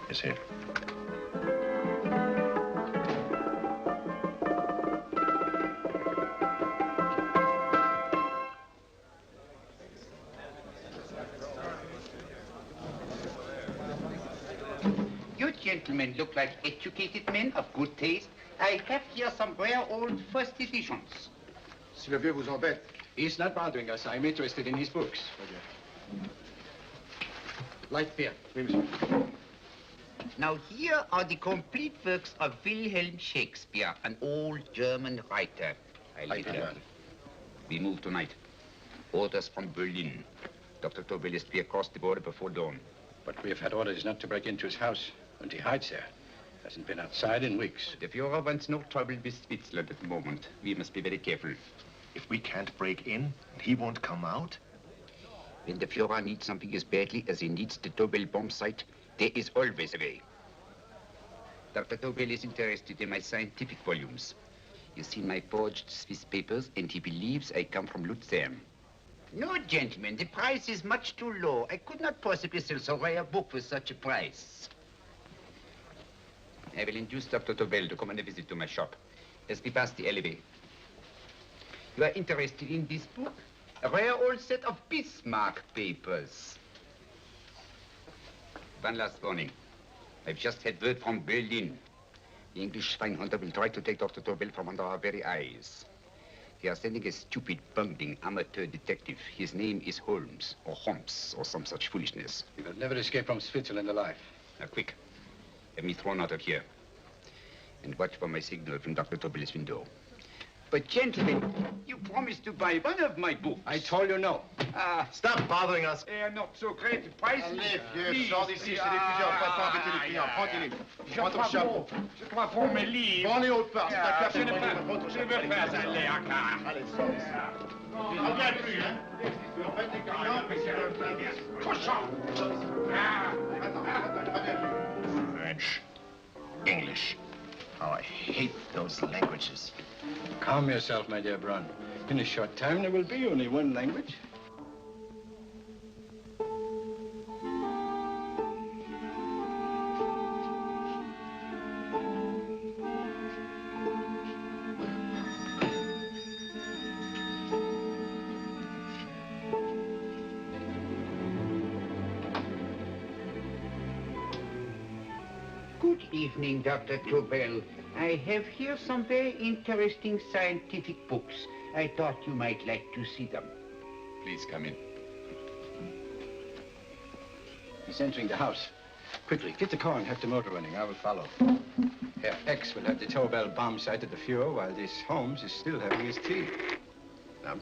Yes, here. You gentlemen look like educated men of good taste. I have here some rare old first editions. Si le vieux vous embête. He's not bothering us. I'm interested in his books. Light beer. Oui, monsieur. Now here are the complete works of Wilhelm Shakespeare, an old German writer. We move tonight. Orders from Berlin. Dr. Tobel is to be across the border before dawn. But we have had orders not to break into his house, and he hides there. Hasn't been outside in weeks. The Führer wants no trouble with Switzerland at the moment. We must be very careful. If we can't break in, and he won't come out? When the Führer needs something as badly as he needs the Tobel bomb site, there is always a way. Dr. Tobel is interested in my scientific volumes. He's seen my forged Swiss papers, and he believes I come from Lucerne. No, gentlemen, the price is much too low. I could not possibly sell so rare a book for such a price. I will induce Dr. Tobel to come on a visit to my shop as we pass the alleyway. You are interested in this book? A rare old set of Bismarck papers. One last warning. I've just had word from Berlin. The English spine hunter will try to take Dr. Tobel from under our very eyes. They are sending a stupid, bungling amateur detective. His name is Holmes, or some such foolishness. He will never escape from Switzerland alive. Now, quick. Have me thrown out of here. And watch for my signal from Dr. Tobel's window. But, gentlemen, you promised to buy one of my books. I told you no. Stop bothering us. They are not so great prices. Allez, vieux, sors d'ici, c'est des fusils. On ne va pas embêter les clients. Prends tes livres. Prends ton chapeau. Je crois pour mes livres. Prends les hautes parts. C'est ta classe. Je ne veux pas aller à car. Allez, sors d'ici. Tu ne reviens plus, hein? En fait, les clients, mais c'est le plein. Cochon! French, English. How I hate those languages. Calm yourself, my dear Brun. In a short time, there will be only one language. Good evening, Dr. Tobel. I have here some very interesting scientific books. I thought you might like to see them. Please come in. He's entering the house. Quickly, get the car and have the motor running. I will follow. Herr X will have the Tobel bomb site at the Führer while this Holmes is still having his tea. Now.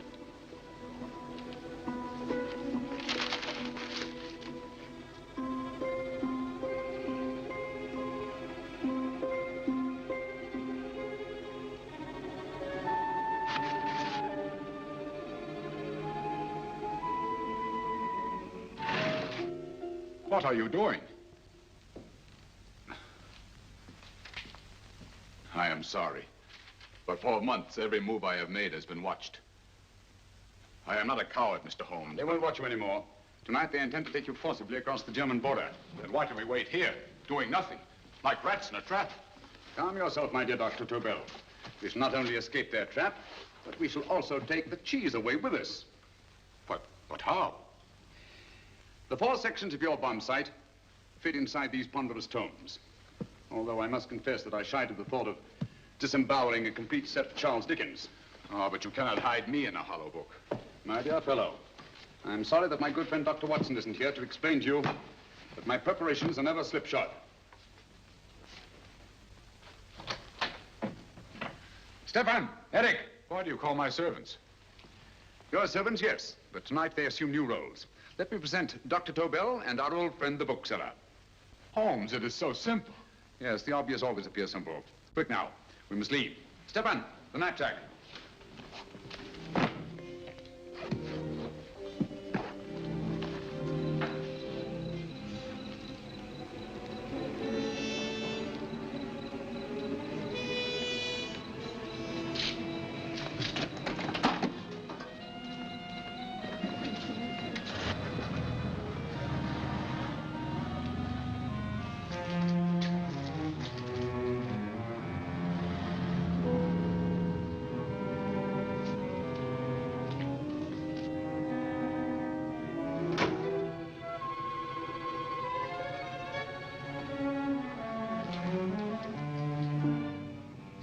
What are you doing? I am sorry. But for months, every move I have made has been watched. I am not a coward, Mr. Holmes. They won't watch you anymore. Tonight, they intend to take you forcibly across the German border. Then why do we wait here, doing nothing, like rats in a trap? Calm yourself, my dear Dr. Tobel. We shall not only escape their trap, but we shall also take the cheese away with us. But how? The 4 sections of your bomb sight fit inside these ponderous tomes. Although I must confess that I shied at the thought of disemboweling a complete set of Charles Dickens. Oh, but you cannot hide me in a hollow book. My dear fellow, I'm sorry that my good friend Dr. Watson isn't here to explain to you that my preparations are never slipshod. Stefan, Eric. Why do you call my servants? Your servants, yes, but tonight they assume new roles. Let me present Dr. Tobel and our old friend, the bookseller. Holmes, it is so simple. Yes, the obvious always appears simple. Quick now, we must leave. Stefan, the knapsack.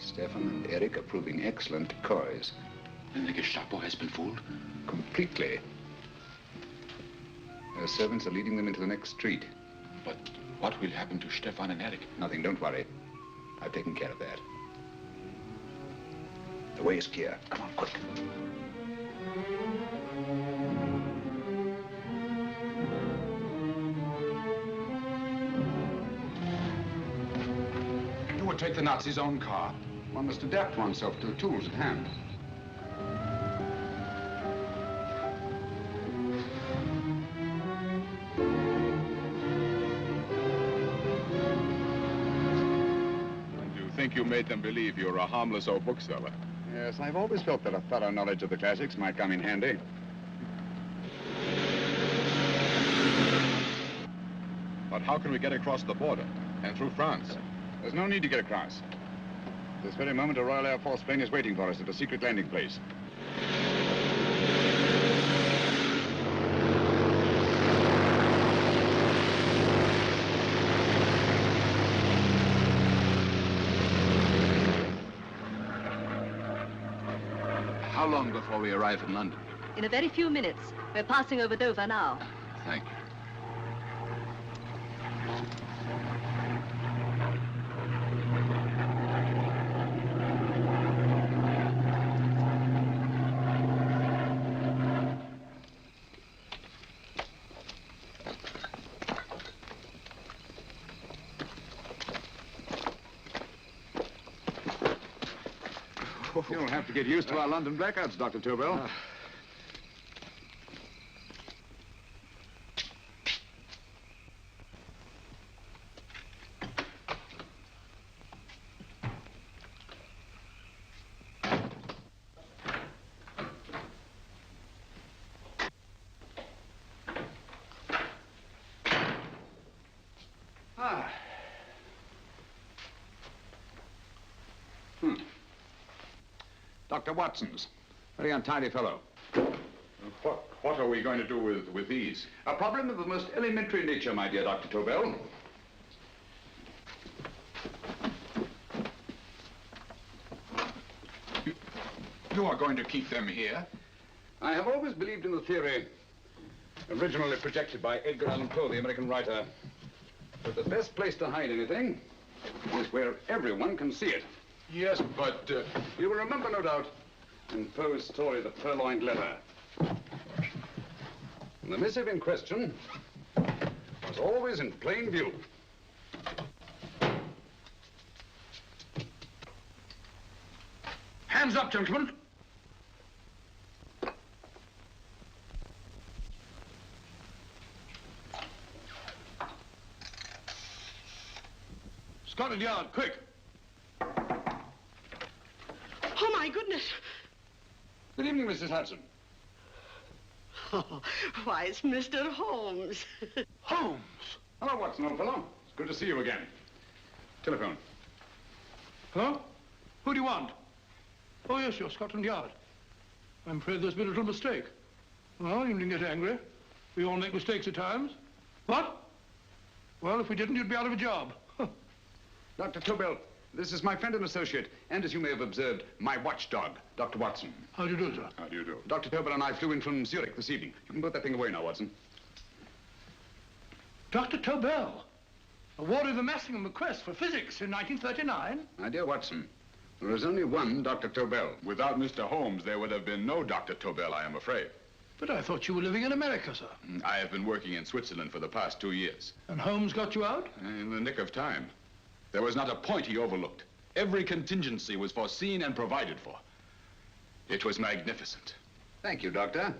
Stefan and Eric are proving excellent decoys. Then the Gestapo has been fooled? Completely. Their servants are leading them into the next street. But what will happen to Stefan and Eric? Nothing, don't worry. I've taken care of that. The way is clear. Come on, quick. You would take the Nazis' own car? One must adapt oneself to the tools at hand. You think you made them believe you're a harmless old bookseller? Yes, I've always felt that a thorough knowledge of the classics might come in handy. But how can we get across the border and through France? There's no need to get across. This very moment, a Royal Air Force plane is waiting for us at a secret landing place. How long before we arrive in London? In a very few minutes. We're passing over Dover now. Thank you. You'll have to get used to our London blackouts, Dr. Tobel. Dr. Watson's. Very untidy fellow. What are we going to do with these? A problem of the most elementary nature, my dear Dr. Tobel. You are going to keep them here? I have always believed in the theory, originally projected by Edgar Allan Poe, the American writer, that the best place to hide anything is where everyone can see it. Yes, but... You will remember, no doubt, in Poe's story, The Purloined Letter. The missive in question was always in plain view. Hands up, gentlemen. Scotland Yard, quick. Oh, my goodness. Good evening, Mrs. Hudson. Oh, why, it's Mr. Holmes. Holmes. Hello, Watson, old fellow. It's good to see you again. Telephone. Hello? Who do you want? Oh, yes, you're Scotland Yard. I'm afraid there's been a little mistake. Well, you needn't get angry. We all make mistakes at times. What? Well, if we didn't, you'd be out of a job. Dr. Tobel, this is my friend and associate, and as you may have observed, my watchdog, Dr. Watson. How do you do, sir? How do you do? Dr. Tobel and I flew in from Zurich this evening. You can put that thing away now, Watson. Dr. Tobel, awarded the Massingham Bequest for physics in 1939. My dear Watson, there is only one Dr. Tobel. Without Mr. Holmes, there would have been no Dr. Tobel, I am afraid. But I thought you were living in America, sir. I have been working in Switzerland for the past 2 years. And Holmes got you out? In the nick of time. There was not a point he overlooked. Every contingency was foreseen and provided for. It was magnificent. Thank you, Doctor.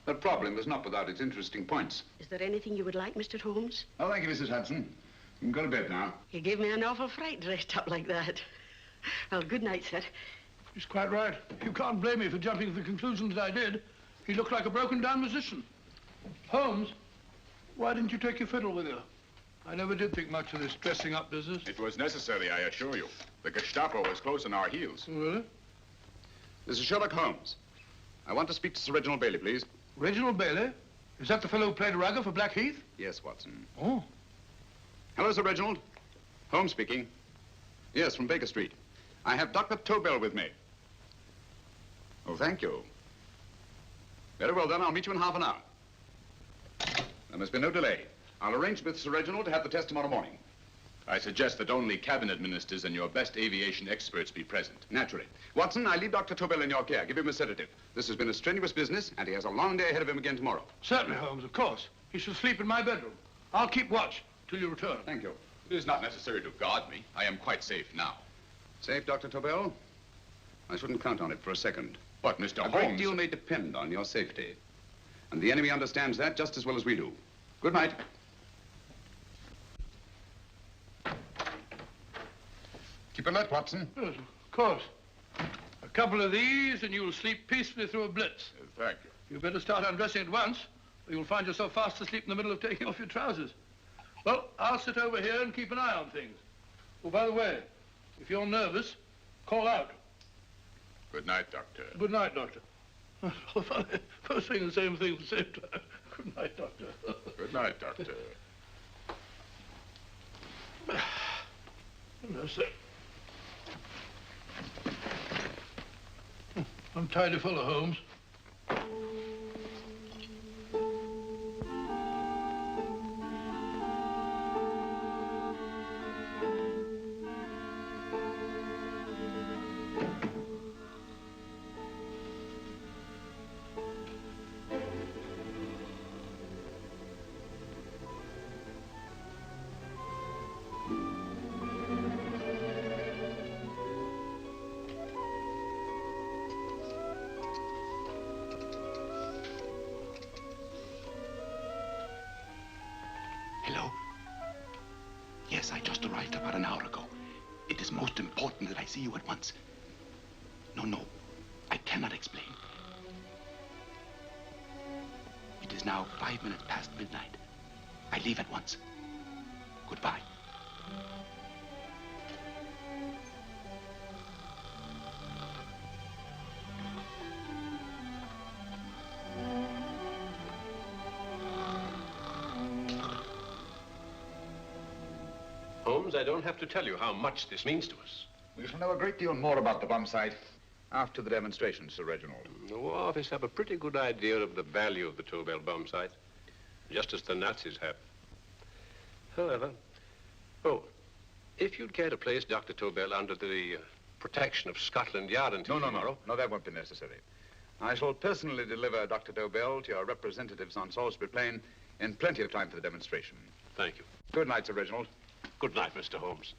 The problem was not without its interesting points. Is there anything you would like, Mr. Holmes? Oh, thank you, Mrs. Hudson. You can go to bed now. You gave me an awful fright dressed up like that. Well, good night, sir. He's quite right. You can't blame me for jumping to the conclusion that I did. He looked like a broken-down musician. Holmes, why didn't you take your fiddle with you? I never did think much of this dressing-up business. It was necessary, I assure you. The Gestapo was close on our heels. Really? This is Sherlock Holmes. I want to speak to Sir Reginald Bailey, please. Reginald Bailey? Is that the fellow who played Rugger for Blackheath? Yes, Watson. Oh. Hello, Sir Reginald. Holmes speaking. Yes, from Baker Street. I have Dr. Tobel with me. Oh, thank you. Very well, then. I'll meet you in half an hour. There must be no delay. I'll arrange with Sir Reginald to have the test tomorrow morning. I suggest that only cabinet ministers and your best aviation experts be present. Naturally. Watson, I leave Dr. Tobel in your care. Give him a sedative. This has been a strenuous business, and he has a long day ahead of him again tomorrow. Certainly, Holmes, of course. He shall sleep in my bedroom. I'll keep watch till you return. Thank you. It is not necessary to guard me. I am quite safe now. Safe, Dr. Tobel? I shouldn't count on it for a second. But, Mr. A Holmes... great deal may depend on your safety. And the enemy understands that just as well as we do. Good night. Keep alert, Watson. Yes, of course. A couple of these and you'll sleep peacefully through a blitz. Thank you. You better start undressing at once, or you'll find yourself fast asleep in the middle of taking off your trousers. Well, I'll sit over here and keep an eye on things. Oh, by the way, if you're nervous, call out. Good night, Doctor. Good night, Doctor. Both saying the same thing at the same time. Good night, Doctor. Good night, Doctor. No, sir. I'm tidy full of Holmes. Hello? Yes, I just arrived about an hour ago. It is most important that I see you at once. No, I cannot explain. It is now 5 minutes past midnight. I leave at once. Goodbye. Holmes, I don't have to tell you how much this means to us. We shall know a great deal more about the bomb site after the demonstration, Sir Reginald. The War Office have a pretty good idea of the value of the Tobel bomb site, just as the Nazis have. However, if you'd care to place Dr. Tobel under the protection of Scotland Yard until tomorrow... No, that won't be necessary. I shall personally deliver Dr. Tobel to your representatives on Salisbury Plain in plenty of time for the demonstration. Thank you. Good night, Sir Reginald. Good night, Mr. Holmes.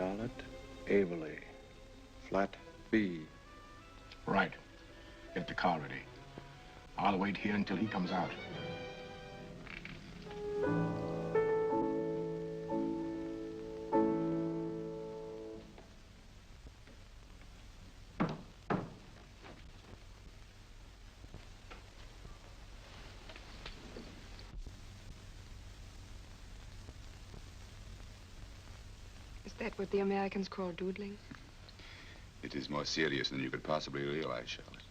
Charlotte Averley, flat B. Right. Get the car ready. I'll wait here until he comes out. Is that what the Americans call doodling? It is more serious than you could possibly realize, Charlotte.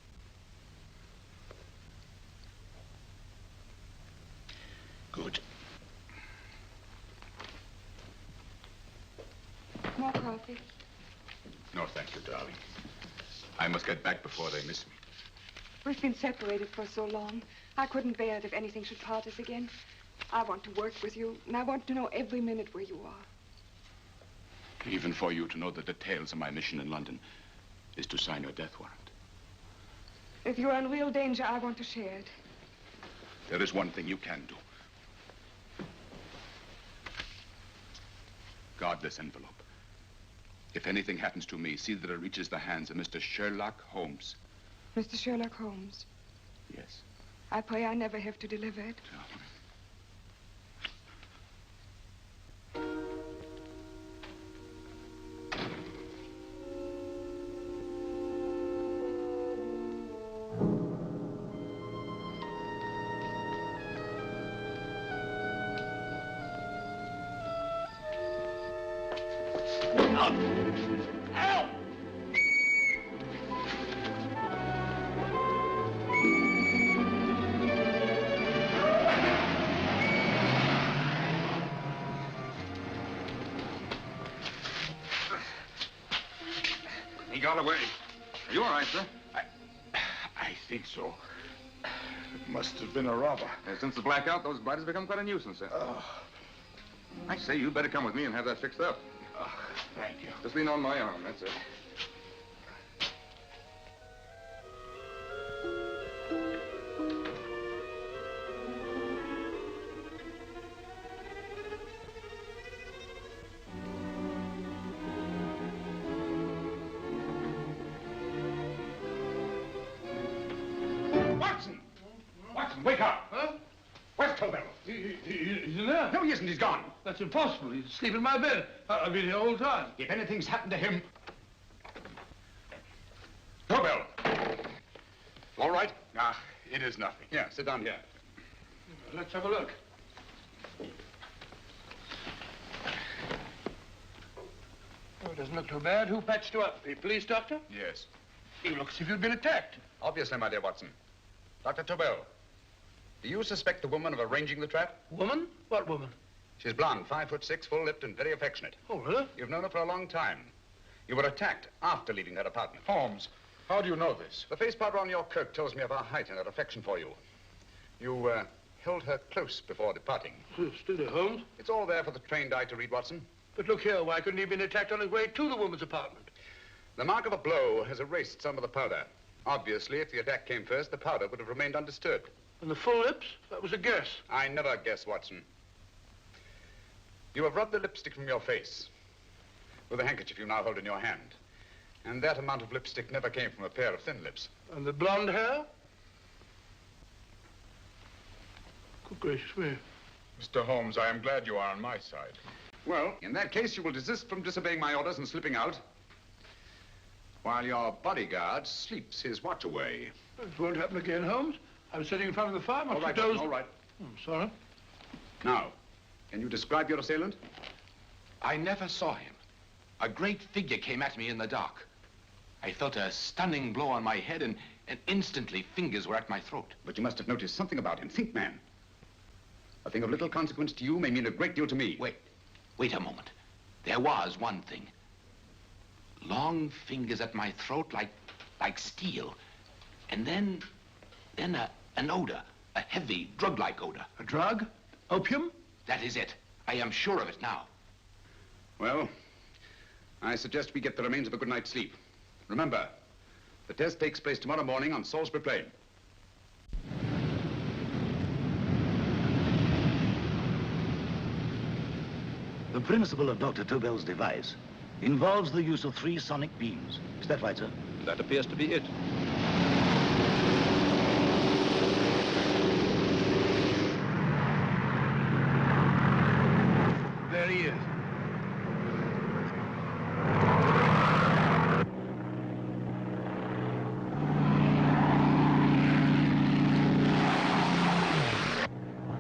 Good. More coffee? No, thank you, darling. I must get back before they miss me. We've been separated for so long. I couldn't bear it if anything should part us again. I want to work with you, and I want to know every minute where you are. Even for you to know the details of my mission in London is to sign your death warrant. If you're in real danger, I want to share it. There is one thing you can do. Guard this envelope. If anything happens to me, see that it reaches the hands of Mr. Sherlock Holmes. Mr. Sherlock Holmes. Yes. I pray I never have to deliver it. He got away. Are you all right, sir? I think so. It must have been a robber. Since the blackout, those blighters become quite a nuisance, sir. I say, you better come with me and have that fixed up. Thank you. Just lean on my arm, that's it. Watson! Watson, wake up! Huh? Where's Tobel? He's in there. No, he isn't. He's gone. That's impossible. He's asleep in my bed. I've been here all the time. If anything's happened to him... Tobel! All right? Ah, it is nothing. Yeah, sit down here. Let's have a look. Oh, it doesn't look too bad. Who patched you up? The police doctor? Yes. You look as if you'd been attacked. Obviously, my dear Watson. Dr. Tobel, do you suspect the woman of arranging the trap? Woman? What woman? She's blonde, 5'6", full-lipped, and very affectionate. Oh, really? You've known her for a long time. You were attacked after leaving her apartment. Holmes, how do you know this? The face powder on your coat tells me of her height and her affection for you. You held her close before departing. Still there, Holmes? It's all there for the trained eye to read, Watson. But look here, why couldn't he have been attacked on his way to the woman's apartment? The mark of a blow has erased some of the powder. Obviously, if the attack came first, the powder would have remained undisturbed. And the full lips? That was a guess. I never guess, Watson. You have rubbed the lipstick from your face with the handkerchief you now hold in your hand. And that amount of lipstick never came from a pair of thin lips. And the blonde hair? Good gracious me. Mr. Holmes, I am glad you are on my side. Well, in that case, you will desist from disobeying my orders and slipping out while your bodyguard sleeps his watch away. It won't happen again, Holmes. I was sitting in front of the fire. All right, Watson, all right. Sorry. Now, can you describe your assailant? I never saw him. A great figure came at me in the dark. I felt a stunning blow on my head, and instantly fingers were at my throat. But you must have noticed something about him. Think, man. A thing of little consequence to you may mean a great deal to me. Wait a moment. There was one thing. Long fingers at my throat like steel. And then an odor, a heavy, drug-like odor. A drug? Opium? That is it. I am sure of it now. Well, I suggest we get the remains of a good night's sleep. Remember, the test takes place tomorrow morning on Salisbury Plain. The principle of Dr. Tobel's device involves the use of 3 sonic beams. Is that right, sir? That appears to be it. There he is.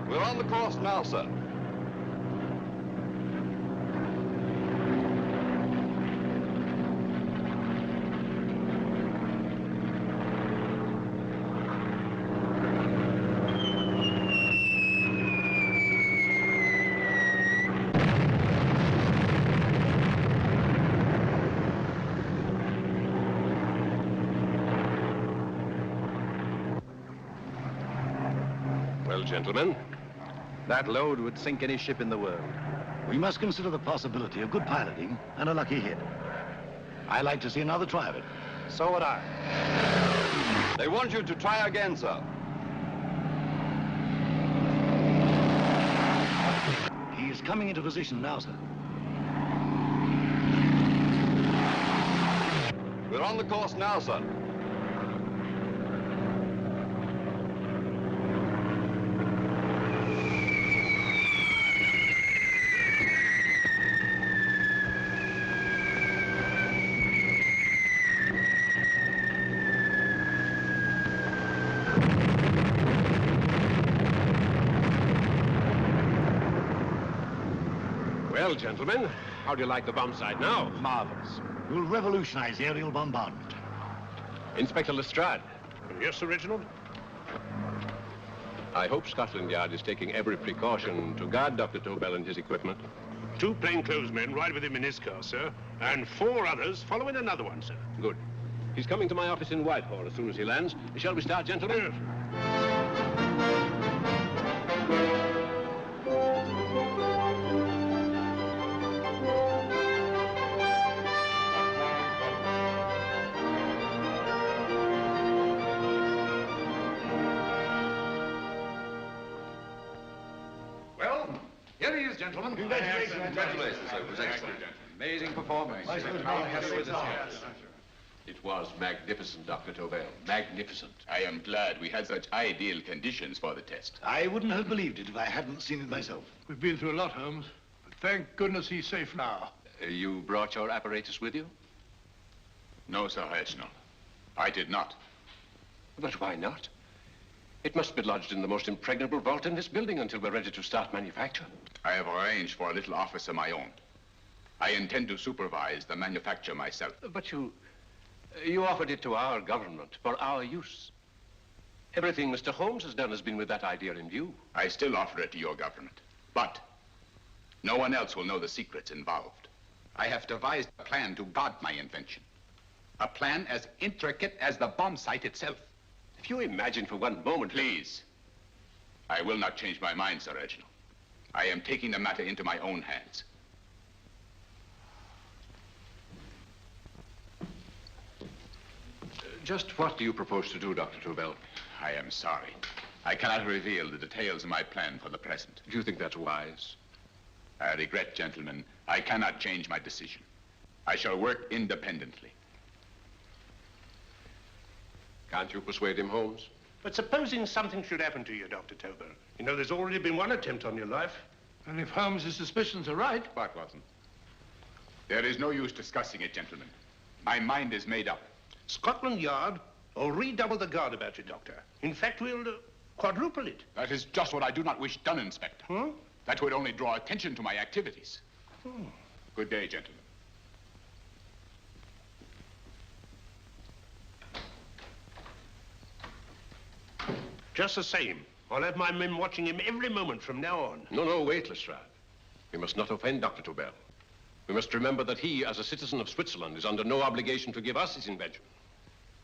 We're on the course now, sir. Well, gentlemen, That load would sink any ship in the world. We must consider the possibility of good piloting and a lucky hit. I like to see another try of it. So would I. They want you to try again, sir. He's coming into position now, sir. We're on the course now, sir. well, gentlemen, how do you like the bomb sight now? Marvelous. We'll revolutionize aerial bombardment. Inspector Lestrade. Yes, Sir Reginald? I hope Scotland Yard is taking every precaution to guard Dr. Tobel and his equipment. 2 plainclothes men ride with him in his car, sir, and 4 others follow in another one, sir. Good. He's coming to my office in Whitehall as soon as he lands. Shall we start, gentlemen? Well, here he is, gentlemen. Congratulations. Congratulations, sir. It was excellent. Amazing performance. It was magnificent, Dr. Tobel. Magnificent. I am glad we had such ideal conditions for the test. I wouldn't have believed it if I hadn't seen it myself. We've been through a lot, Holmes, but thank goodness he's safe now. You brought your apparatus with you? No, Sir Reginald. I did not. But why not? It must be lodged in the most impregnable vault in this building until we're ready to start manufacture. I have arranged for a little office of my own. I intend to supervise the manufacture myself. But you offered it to our government for our use. Everything Mr. Holmes has done has been with that idea in view. I still offer it to your government, but no one else will know the secrets involved. I have devised a plan to guard my invention. A plan as intricate as the bomb sight itself. If you imagine for one moment... Please. I will not change my mind, Sir Reginald. I am taking the matter into my own hands. Just what do you propose to do, Dr. Tobel? I am sorry. I cannot reveal the details of my plan for the present. Do you think that's wise? I regret, gentlemen, I cannot change my decision. I shall work independently. Can't you persuade him, Holmes? But supposing something should happen to you, Dr. Tobel. You know, there's already been one attempt on your life. And if Holmes' suspicions are right... What, Watson? There is no use discussing it, gentlemen. My mind is made up. Scotland Yard will redouble the guard about you, Doctor. In fact, we'll quadruple it. That is just what I do not wish done, Inspector. Huh? That would only draw attention to my activities. Hmm. Good day, gentlemen. Just the same, I'll have my men watching him every moment from now on. No, wait, Lestrade. We must not offend Dr. Tobel. We must remember that he, as a citizen of Switzerland, is under no obligation to give us his invention.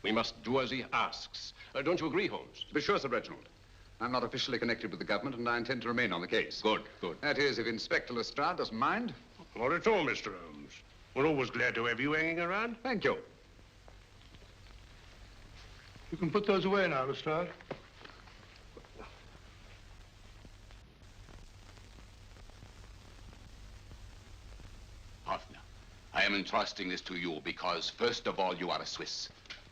We must do as he asks. Don't you agree, Holmes? To be sure, Sir Reginald. I'm not officially connected with the government, and I intend to remain on the case. Good. That is, if Inspector Lestrade doesn't mind. Not at all, Mr. Holmes. We're always glad to have you hanging around. Thank you. You can put those away now, Lestrade. Hoffner, I am entrusting this to you because, first of all, you are a Swiss.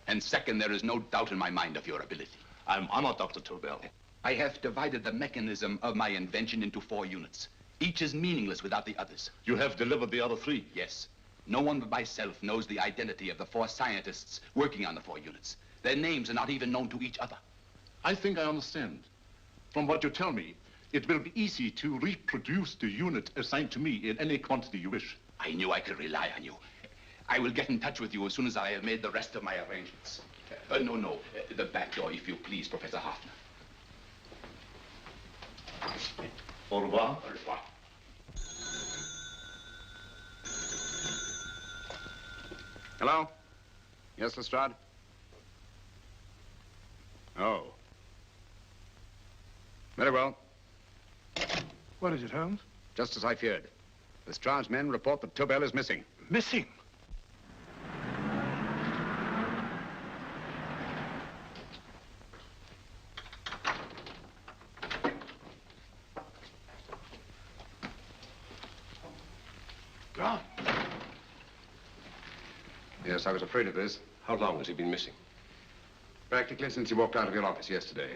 And second, there is no doubt in my mind of your ability. I'm honored, Dr. Tobel. I have divided the mechanism of my invention into 4 units. Each is meaningless without the others. You have delivered the other 3? Yes. No one but myself knows the identity of the 4 scientists working on the 4 units. Their names are not even known to each other. I think I understand. From what you tell me, it will be easy to reproduce the unit assigned to me in any quantity you wish. I knew I could rely on you. I will get in touch with you as soon as I have made the rest of my arrangements. No. The back door, if you please, Professor Hoffner. Au revoir. Au revoir. Hello? Yes, Lestrade? Oh. Very well. What is it, Holmes? Just as I feared. Lestrade's men report that Tobel is missing. Missing? Gone. Yes, I was afraid of this. How long has he been missing? Practically since he walked out of your office yesterday.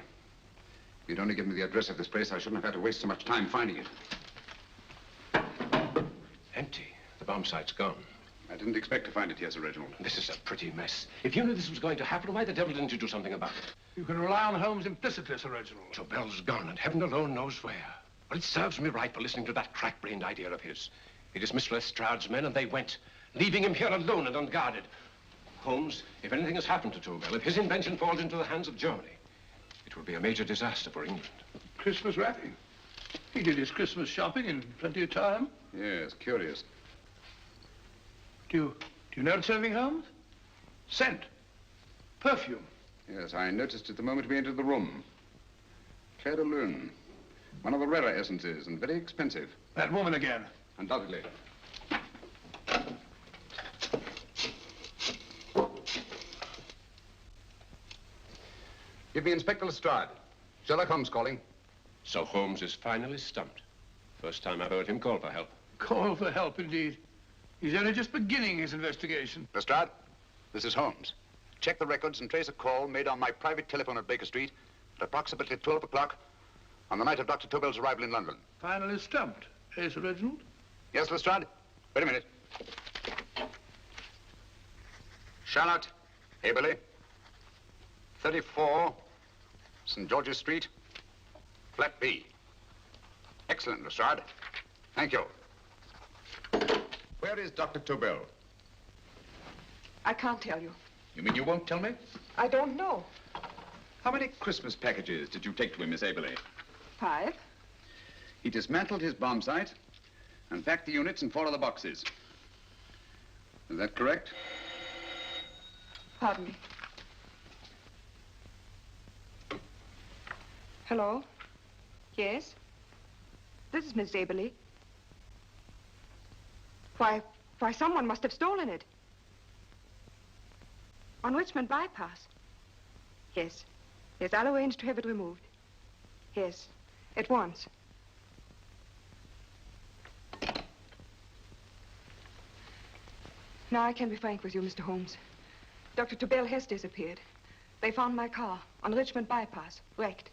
If you'd only given me the address of this place, I shouldn't have had to waste so much time finding it. Empty. The bomb site's gone. I didn't expect to find it here, Sir Reginald. This is a pretty mess. If you knew this was going to happen, why the devil didn't you do something about it? You can rely on Holmes implicitly, Sir Reginald. Tobel's gone, and heaven alone knows where. Well, it serves me right for listening to that crack-brained idea of his. He dismissed Lestrade's men, and they went, leaving him here alone and unguarded. Holmes, if anything has happened to Tobel, if his invention falls into the hands of Germany, it will be a major disaster for England. Christmas wrapping. He did his Christmas shopping in plenty of time. Yes, curious. Do you notice anything, Holmes? Scent. Perfume. Yes, I noticed it the moment we entered the room. Claire de Lune. One of the rarer essences, and very expensive. That woman again. Undoubtedly. Give me Inspector Lestrade. Sherlock Holmes calling. So Holmes is finally stumped. First time I've heard him call for help. Call for help, indeed. He's only just beginning his investigation. Lestrade, this is Holmes. Check the records and trace a call made on my private telephone at Baker Street at approximately 12 o'clock on the night of Dr. Tobel's arrival in London. Finally stumped, eh, Sir Reginald? Yes, Lestrade? Wait a minute. Charlotte, Aberley, 34, St. George's Street, flat B. Excellent, Lestrade. Thank you. Where is Dr. Tobel? I can't tell you. You mean you won't tell me? I don't know. How many Christmas packages did you take to him, Miss Aberley? 5. He dismantled his bomb site and packed the units in 4 other boxes. Is that correct? Pardon me. Hello? Yes? This is Miss Aberley. Why, someone must have stolen it. On Richmond Bypass. Yes. Yes, I'll arrange to have it removed. Yes, at once. Now I can be frank with you, Mr. Holmes. Dr. Tobel has disappeared. They found my car on Richmond Bypass, wrecked.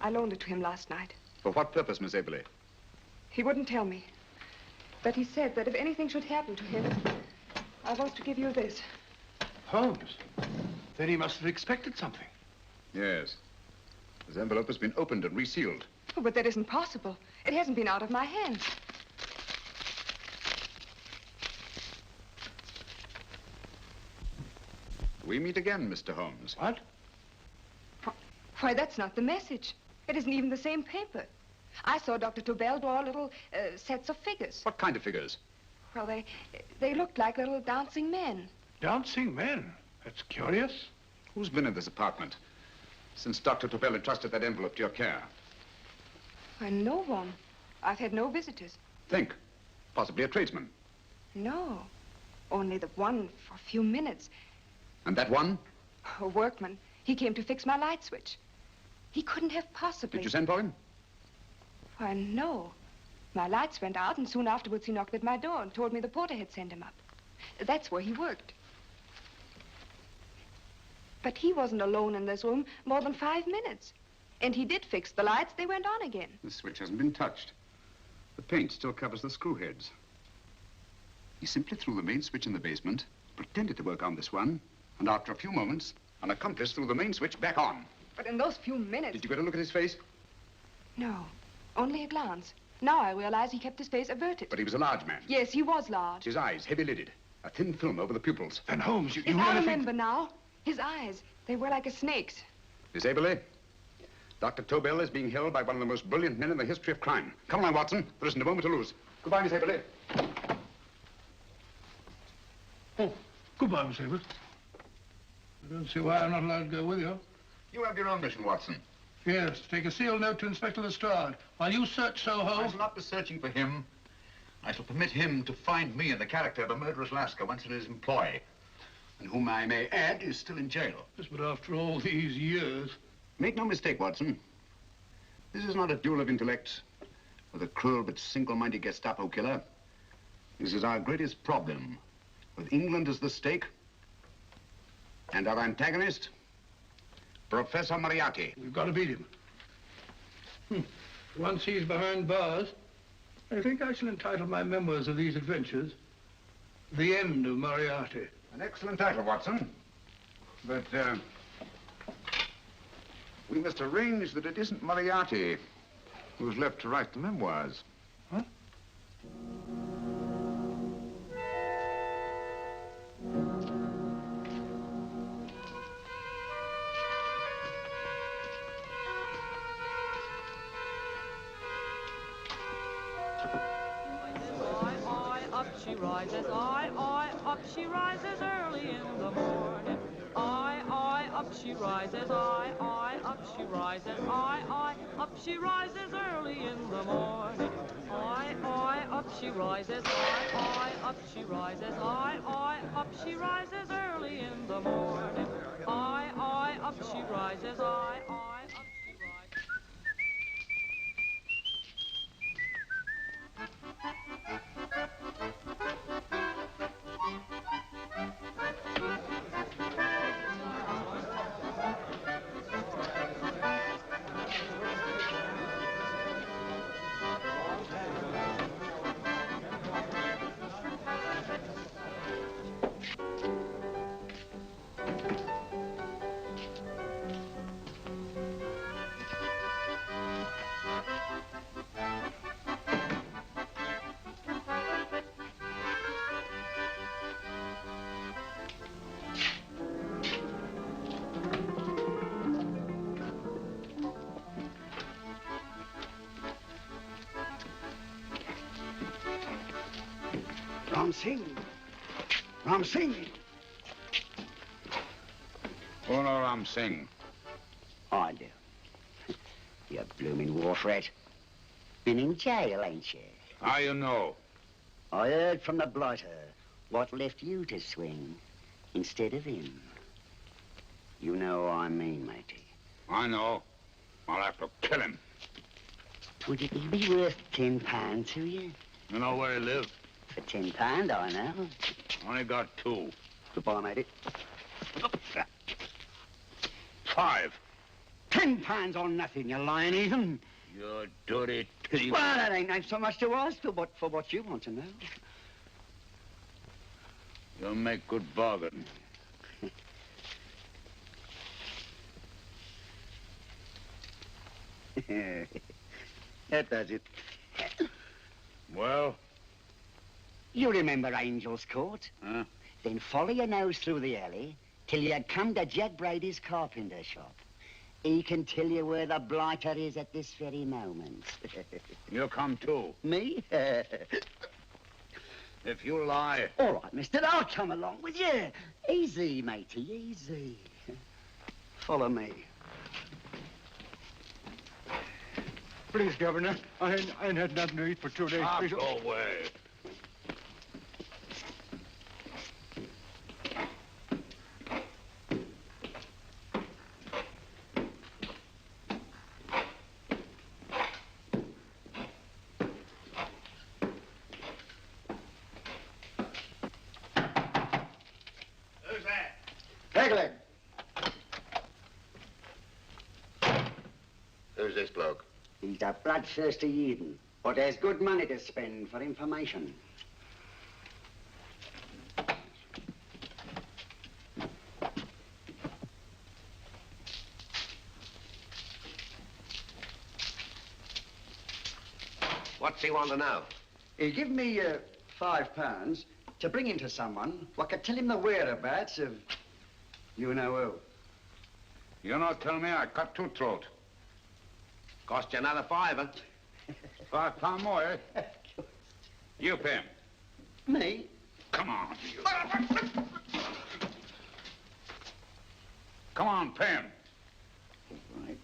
I loaned it to him last night. For what purpose, Miss Aberley? He wouldn't tell me. But he said that if anything should happen to him, I was to give you this. Holmes? Then he must have expected something. Yes. This envelope has been opened and resealed. Oh, but that isn't possible. It hasn't been out of my hands. We meet again, Mr. Holmes. What? Why, that's not the message. It isn't even the same paper. I saw Dr. Tobel draw little sets of figures. What kind of figures? Well, they looked like little dancing men. Dancing men? That's curious. Who's been in this apartment since Dr. Tobel entrusted that envelope to your care? Why, no one. I've had no visitors. Think. Possibly a tradesman. No. Only the one for a few minutes. And that one? A workman. He came to fix my light switch. He couldn't have possibly... Did you send for him? Why, no. My lights went out, and soon afterwards he knocked at my door and told me the porter had sent him up. That's where he worked. But he wasn't alone in this room more than 5 minutes. And he did fix the lights. They went on again. The switch hasn't been touched. The paint still covers the screw heads. He simply threw the main switch in the basement, pretended to work on this one, and after a few moments, an accomplice threw the main switch back on. But in those few minutes... Did you get a look at his face? No, only a glance. Now I realize he kept his face averted. But he was a large man. Yes, he was large. His eyes heavy-lidded. A thin film over the pupils. Then Holmes, you Yes, really I think... remember now. His eyes, they were like a snake's. Miss Aberley, Dr. Tobel is being held by one of the most brilliant men in the history of crime. Come along, Watson. There isn't a moment to lose. Goodbye, Miss Aberley. Oh, goodbye, Miss Aberley. I don't see why I'm not allowed to go with you. You have your own mission, Watson. Yes, take a sealed note to Inspector Lestrade. While you search Soho... I shall not be searching for him. I shall permit him to find me in the character of a murderous Lascar once in his employ, and whom I may add is still in jail. Yes, but after all these years... Make no mistake, Watson. This is not a duel of intellects with a cruel but single-minded Gestapo killer. This is our greatest problem, with England as the stake, and our antagonist, Professor Moriarty. We've got to beat him. Once he's behind bars, I think I shall entitle my memoirs of these adventures, The End of Moriarty. An excellent title, Watson. But, we must arrange that it isn't Moriarty who's left to write the memoirs. Huh? Up she rises, up she rises early in the morning. Up she rises, up she rises, up she rises early in the morning. Up she rises, up she rises, up she rises early in the morning. Up she rises, up she rises. Ram Singh. Oh, no, Ram Singh. I do. You blooming war threat. Been in jail, ain't you? How you know? I heard from the blighter what left you to swing instead of him. You know what I mean, matey. I know. I'll have to kill him. Would it be worth £10 to you? You know where he lives? For £10, I know. Only got 2. Goodbye, matey. 5. £10 on nothing, you lying heathen. You dirty thief. Well, that ain't so much to ask for what you want to know. You'll make good bargain. That does it. Well? You remember Angel's Court? Huh? Then follow your nose through the alley till you come to Jack Brady's carpenter shop. He can tell you where the blighter is at this very moment. You come too. Me? If you lie... All right, mister, I'll come along with you. Easy, matey, easy. Follow me. Please, Governor, I ain't had nothing to eat for 2 days. Go away. is this bloke? He's a bloodthirsty Eden, but there's good money to spend for information. What's he want to know? He give me £5 to bring him to someone what could tell him the whereabouts of you know who. You not tell me I cut two throat. Cost you another £5. £5 more, eh? You pay him. Me? Come on, you. Come on, pay him. Right.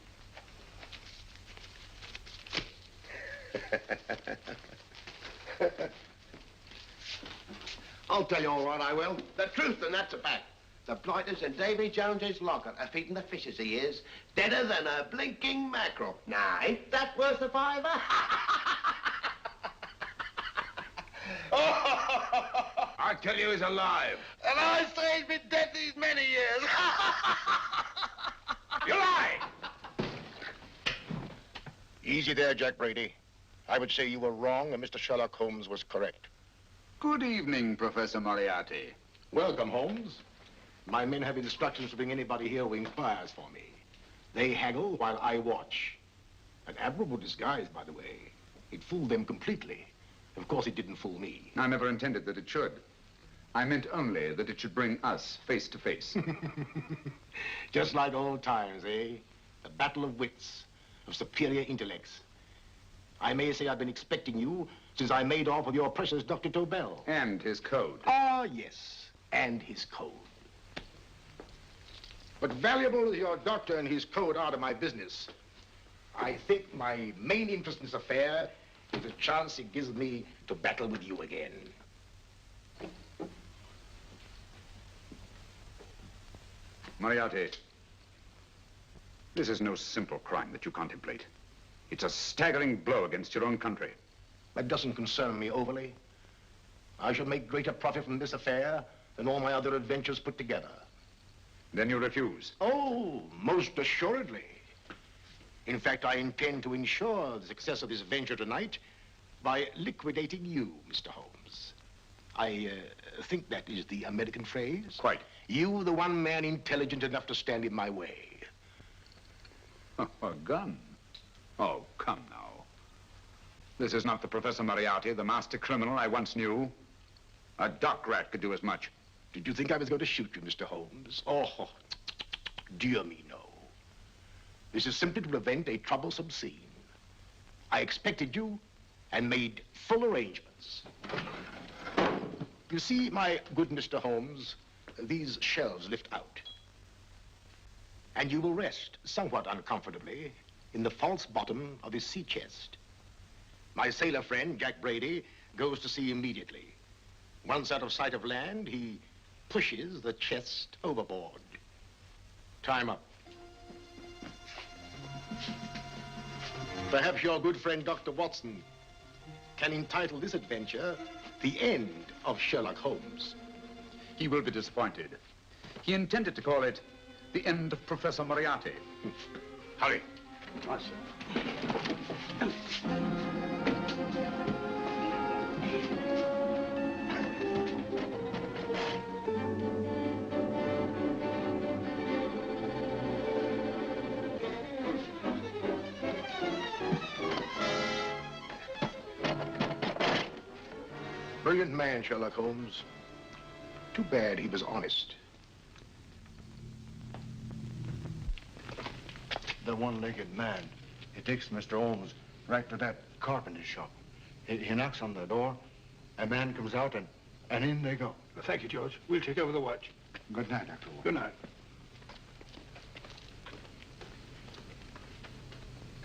I'll tell you all right, I will. The truth, and that's a fact. The blighters in Davy Jones's locker are feeding the fishes, he is. Deader than a blinking mackerel. Now, ain't that worth a £5? I tell you he's alive. And I say he's been dead these many years. You lie! Easy there, Jack Brady. I would say you were wrong and Mr. Sherlock Holmes was correct. Good evening, Professor Moriarty. Welcome, Holmes. My men have instructions to bring anybody here who inquires for me. They haggle while I watch. An admirable disguise, by the way. It fooled them completely. Of course, it didn't fool me. I never intended that it should. I meant only that it should bring us face to face. Just like old times, eh? A battle of wits, of superior intellects. I may say I've been expecting you since I made off with your precious Dr. Tobel. And his code. Ah, yes, and his code. But valuable as your doctor and his code are to my business, I think my main interest in this affair is the chance it gives me to battle with you again. Moriarty, this is no simple crime that you contemplate. It's a staggering blow against your own country. That doesn't concern me overly. I shall make greater profit from this affair than all my other adventures put together. Then you refuse? Oh, most assuredly. In fact, I intend to ensure the success of this venture tonight by liquidating you, Mr. Holmes. I think that is the American phrase. Quite. You, the one man intelligent enough to stand in my way. A gun? Oh, come now. This is not the Professor Moriarty, the master criminal I once knew. A dock rat could do as much. Did you think I was going to shoot you, Mr. Holmes? Oh, dear me, no. This is simply to prevent a troublesome scene. I expected you and made full arrangements. You see, my good Mr. Holmes, these shelves lift out. And you will rest somewhat uncomfortably in the false bottom of his sea chest. My sailor friend, Jack Brady, goes to sea immediately. Once out of sight of land, he pushes the chest overboard. Time up. Perhaps your good friend, Dr. Watson, can entitle this adventure The End of Sherlock Holmes. He will be disappointed. He intended to call it The End of Professor Moriarty. Hurry. Right, sir. Brilliant man, Sherlock Holmes. Too bad he was honest. The one-legged man. He takes Mr. Holmes right to that carpenter shop. He knocks on the door, a man comes out, and in they go. Thank you, George. We'll take over the watch. Good night, Dr. Watson. Good night.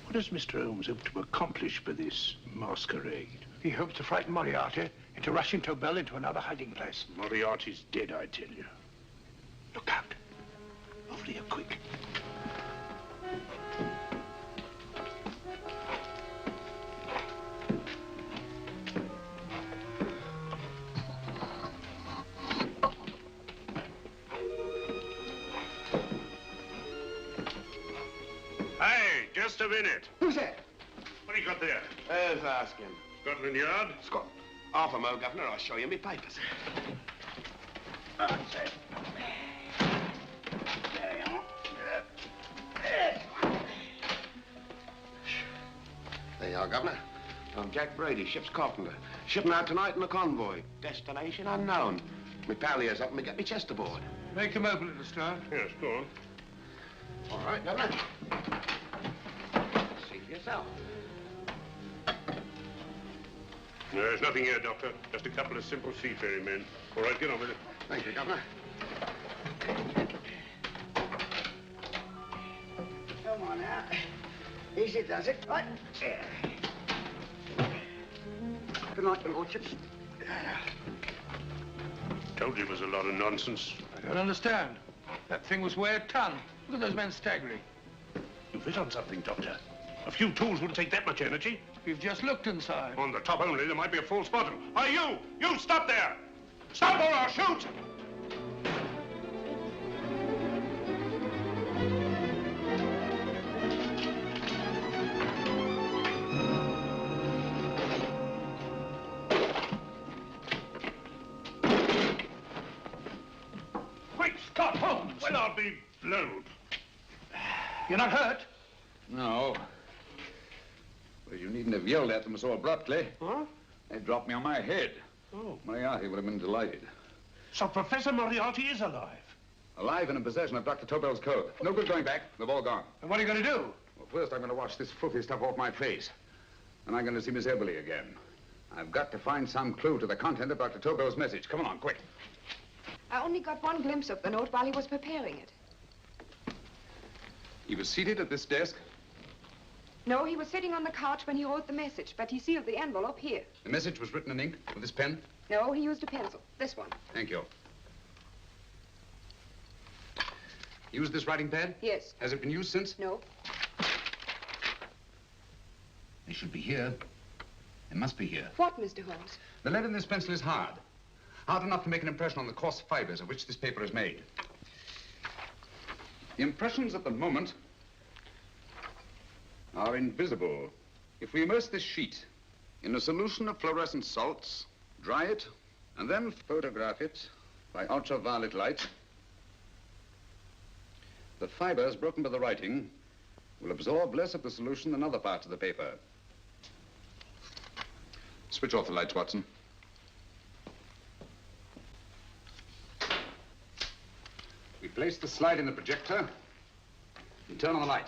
What does Mr. Holmes hope to accomplish by this masquerade? He hopes to frighten Moriarty into rushing Tobel into another hiding place. Moriarty's dead, I tell you. Look out. Over here, quick. Hey, just a have in it? Who's that? What do you got there? Who's asking? Scotland Yard? Half a mo, Governor. I'll show you my papers. That's it. There you are. There you are, Governor. I'm Jack Brady, ship's carpenter. Shipping out tonight in a convoy. Destination unknown. My pal here's helping me get my chest aboard. Make him open it, Lestrade. Yes, go on. All right, Governor. See for yourself. No, there's nothing here, Doctor. Just a couple of simple seafaring men. All right, get on with it. Thank you, Governor. Come on now. Easy does it. Right. There. Good night, your lordships. Told you it was a lot of nonsense. I don't understand. That thing was weighed a ton. Look at those men staggering. You've hit on something, Doctor. A few tools wouldn't take that much energy. We've just looked inside. On the top only, there might be a false bottom. Hey, you! You stop there! Stop or I'll shoot! Quick, Scott, Holmes! Well, I'll be blowed. You're not hurt? No. Well, you needn't have yelled at them so abruptly. Huh? They dropped me on my head. Oh. Moriarty would have been delighted. So Professor Moriarty is alive? Alive and in possession of Dr. Tobel's code. No good going back. They've all gone. And what are you going to do? Well, first I'm going to wash this filthy stuff off my face. And I'm going to see Miss Eberly again. I've got to find some clue to the content of Dr. Tobel's message. Come on, quick. I only got one glimpse of the note while he was preparing it. He was seated at this desk. No, he was sitting on the couch when he wrote the message, but he sealed the envelope here. The message was written in ink with this pen. No, he used a pencil. This one. Thank you. Used this writing pad? Yes. Has it been used since? No. They should be here. They must be here. What, Mr. Holmes? The lead in this pencil is hard. Hard enough to make an impression on the coarse fibers of which this paper is made. The impressions at the moment are invisible. If we immerse this sheet in a solution of fluorescent salts, dry it, and then photograph it by ultraviolet light, the fibers broken by the writing will absorb less of the solution than other parts of the paper. Switch off the lights, Watson. We place the slide in the projector and turn on the light.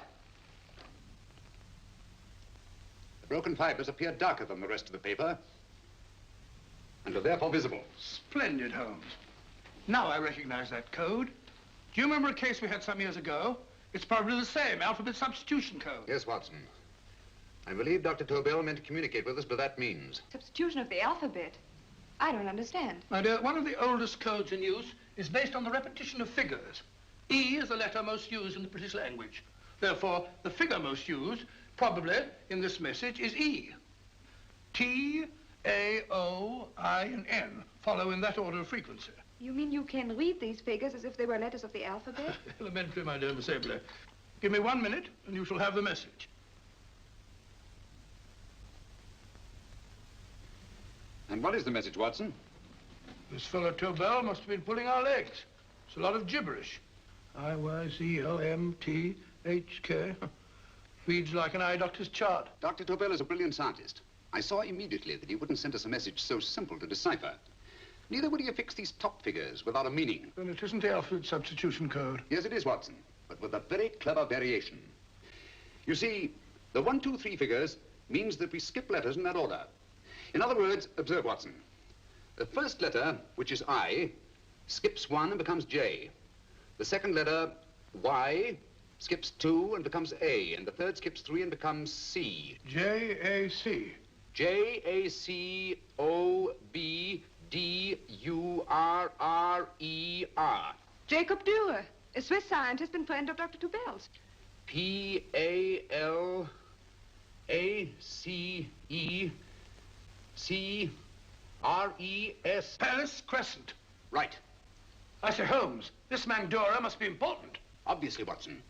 The broken fibers appear darker than the rest of the paper and are therefore visible. Splendid, Holmes. Now I recognize that code. Do you remember a case we had some years ago? It's probably the same, alphabet substitution code. Yes, Watson. I believe Dr. Tobel meant to communicate with us by that means. Substitution of the alphabet? I don't understand. My dear, one of the oldest codes in use is based on the repetition of figures. E is the letter most used in the British language. Therefore, the figure most used, probably in this message, is E. T, A, O, I, and N follow in that order of frequency. You mean you can read these figures as if they were letters of the alphabet? Elementary, my dear Miss Eberly. Give me 1 minute, and you shall have the message. And what is the message, Watson? This fellow Tobel must have been pulling our legs. It's a lot of gibberish. I-Y-Z-O-M-T-H-K. Reads like an eye doctor's chart. Dr. Tobel is a brilliant scientist. I saw immediately that he wouldn't send us a message so simple to decipher. Neither would he have fixed these top figures without a meaning. Then it isn't the alphabet substitution code. Yes, it is, Watson, but with a very clever variation. You see, the 1, 2, 3 figures means that we skip letters in that order. In other words, observe, Watson. The first letter, which is I, skips 1 and becomes J. The second letter, Y, skips 2 and becomes A. And the third skips 3 and becomes C. J-A-C. J-A-C-O-B-D-U-R-R-E-R. Jacob Dürer, a Swiss scientist and friend of Dr. Tobel's. P-A-L-A-C-E-C-R-E-S. Palace Crescent. Right. I say, Holmes, this man Dürer must be important. Obviously, Watson.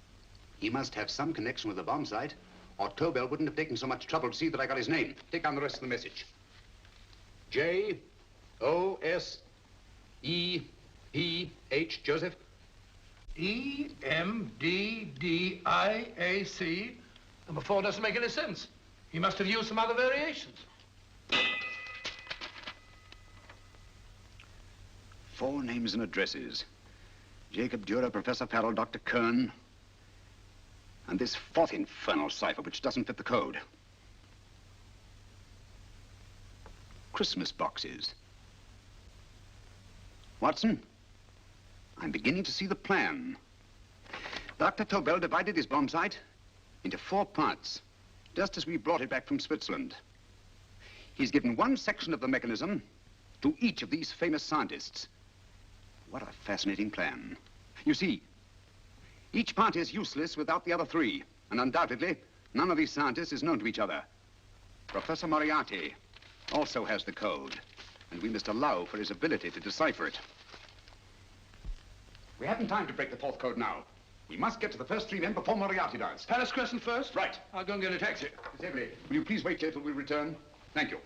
He must have some connection with the bomb site or Tobel wouldn't have taken so much trouble to see that I got his name. Take down the rest of the message. J-O-S-E-P-H, Joseph. E-M-D-D-I-A-C. Number 4 doesn't make any sense. He must have used some other variations. 4 names and addresses. Jacob Dürer, Professor Farrell, Dr. Kern, and this 4th infernal cipher, which doesn't fit the code. Christmas boxes. Watson, I'm beginning to see the plan. Dr. Tobel divided his bomb sight into 4 parts, just as we brought it back from Switzerland. He's given one section of the mechanism to each of these famous scientists. What a fascinating plan. You see, each part is useless without the other 3, and undoubtedly, none of these scientists is known to each other. Professor Moriarty also has the code, and we must allow for his ability to decipher it. We haven't time to break the 4th code now. We must get to the first 3 men before Moriarty does. Palace Crescent first? Right. I'll go and get a taxi. Miss Avery, will you please wait here till we return? Thank you.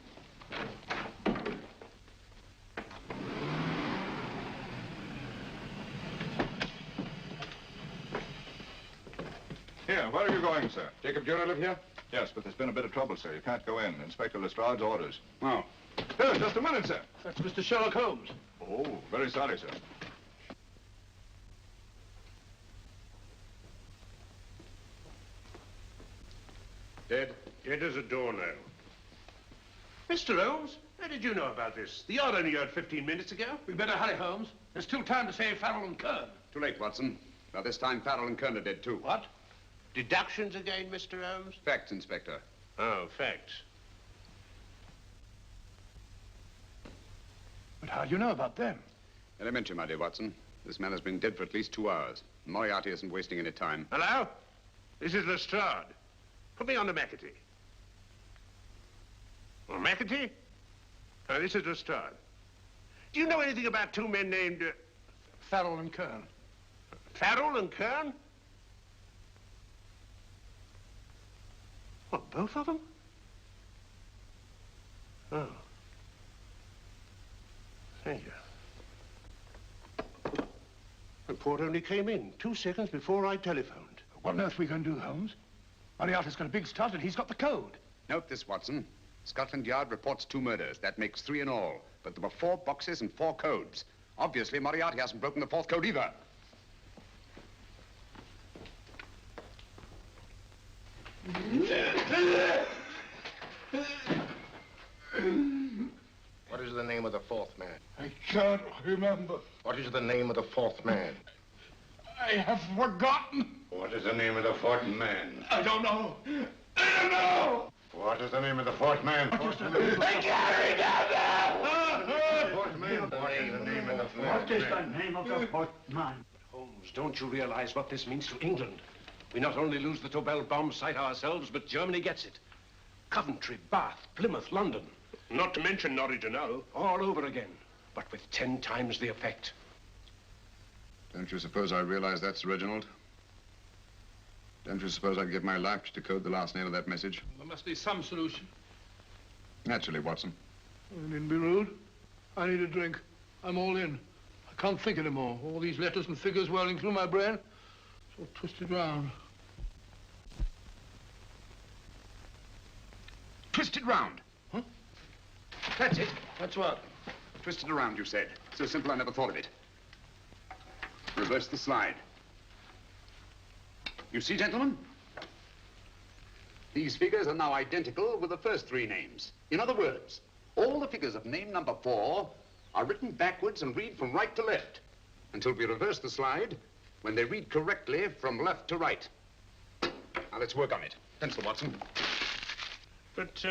Here, where are you going, sir? Jacob Dürer live here? Yes, but there's been a bit of trouble, sir. You can't go in. Inspector Lestrade's orders. Oh. Here, just a minute, sir. That's Mr. Sherlock Holmes. Oh, very sorry, sir. Dead? Dead as a doornail. Mr. Holmes, how did you know about this? The yard only heard 15 minutes ago. We better hurry, Holmes. There's still time to save Farrell and Kern. Too late, Watson. By this time, Farrell and Kern are dead, too. What? Deductions again, Mr. Holmes? Facts, Inspector. Oh, facts. But how do you know about them? Elementary, my dear Watson. This man has been dead for at least 2 hours. Moriarty isn't wasting any time. Hello? This is Lestrade. Put me on to McAtee. Oh, McAtee? Oh, this is Lestrade. Do you know anything about 2 men named... Farrell and Kern. Farrell and Kern? What, both of them? Oh. Thank you. The report only came in 2 seconds before I telephoned. What on earth are we going to do, Holmes? Moriarty's got a big start and he's got the code. Note this, Watson. Scotland Yard reports 2 murders. That makes 3 in all. But there were 4 boxes and 4 codes. Obviously, Moriarty hasn't broken the 4th code either. What is the name of the 4th man? I can't remember. What is the name of the 4th man? I have forgotten. What is the name of the 4th man? I don't know. I don't know. What is the name of the 4th man? I can't remember. 4th man. What is the name of the 4th man? What is the name of the 4th man? Holmes, don't you realize what this means to England? We not only lose the Tobel bomb site ourselves, but Germany gets it. Coventry, Bath, Plymouth, London. Not to mention Norwich and Hull. All over again, but with 10 times the effect. Don't you suppose I realize that, Sir Reginald? Don't you suppose I'd give my life to decode the last name of that message? There must be some solution. Naturally, Watson. You needn't be rude. I need a drink. I'm all in. I can't think anymore. All these letters and figures whirling through my brain. It's all twisted round. Twisted round. Huh? That's it. That's what? Twisted around, you said. So simple, I never thought of it. Reverse the slide. You see, gentlemen? These figures are now identical with the first 3 names. In other words, all the figures of name number 4 are written backwards and read from right to left until we reverse the slide when they read correctly from left to right. Now, let's work on it. Pencil, Watson. But,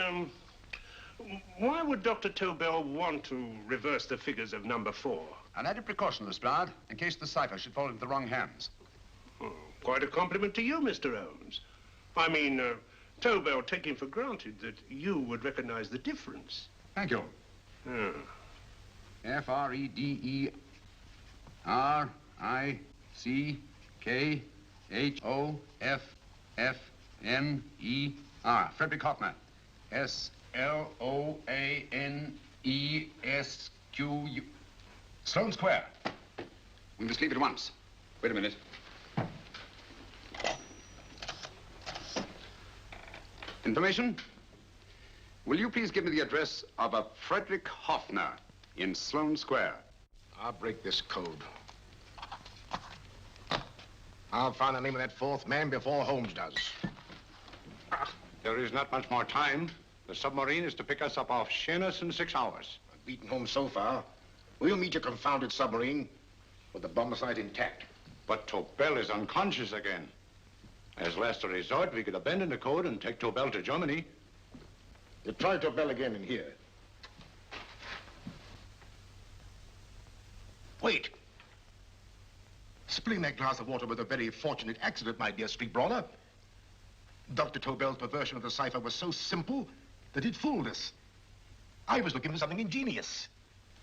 why would Dr. Tobel want to reverse the figures of number 4? An added precaution, Lestrade, in case the cipher should fall into the wrong hands. Oh, quite a compliment to you, Mr. Holmes. I mean, Tobel taking for granted that you would recognize the difference. Thank you. Oh. F-R-E-D-E-R-I-C-K-H-O-F-F N-E-R. Frederick Hoffner. S-L-O-A-N-E-S-Q-U. Sloane Square. We must leave at once. Wait a minute. Information? Will you please give me the address of a Frederick Hoffner in Sloane Square? I'll break this code. I'll find the name of that fourth man before Holmes does. There is not much more time. The submarine is to pick us up off Sheerness in 6 hours. I've beaten Holmes so far. We'll meet your confounded submarine with the bomb site intact. But Tobel is unconscious again. As last resort, we could abandon the code and take Tobel to Germany. You try Tobel again in here. Wait. Spilling that glass of water was a very fortunate accident, my dear street brawler. Dr. Tobel's perversion of the cipher was so simple that it fooled us. I was looking for something ingenious.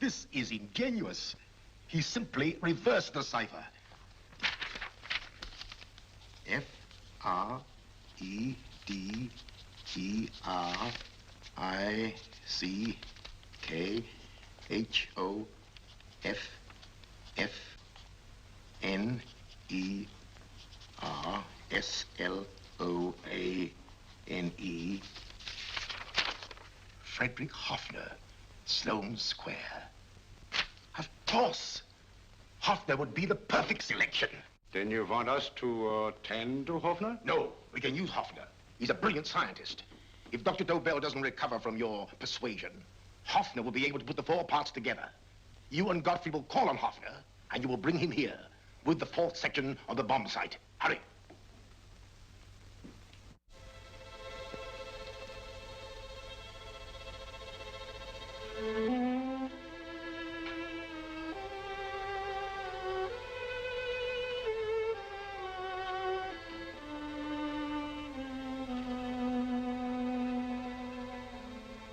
This is ingenuous. He simply reversed the cipher. F-R-E-D-E-R-I-C-K-H-O-F-F-N-E-R-S-L-O-A-N-E. Frederick Hoffner, Sloane Square. Of course. Hoffner would be the perfect selection. Then you want us to attend to Hoffner? No, we can use Hoffner. He's a brilliant scientist. If Dr. Tobel doesn't recover from your persuasion, Hoffner will be able to put the 4 parts together. You and Godfrey will call on Hoffner, and you will bring him here with the 4th section of the bomb site. Hurry.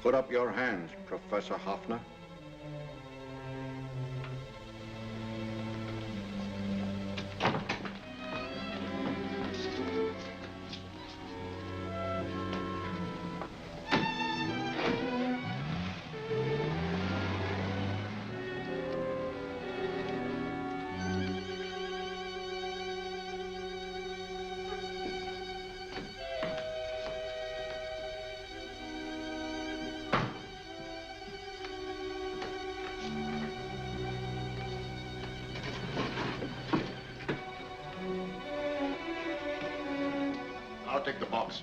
Put up your hands, Professor Hoffner. I'll take the box.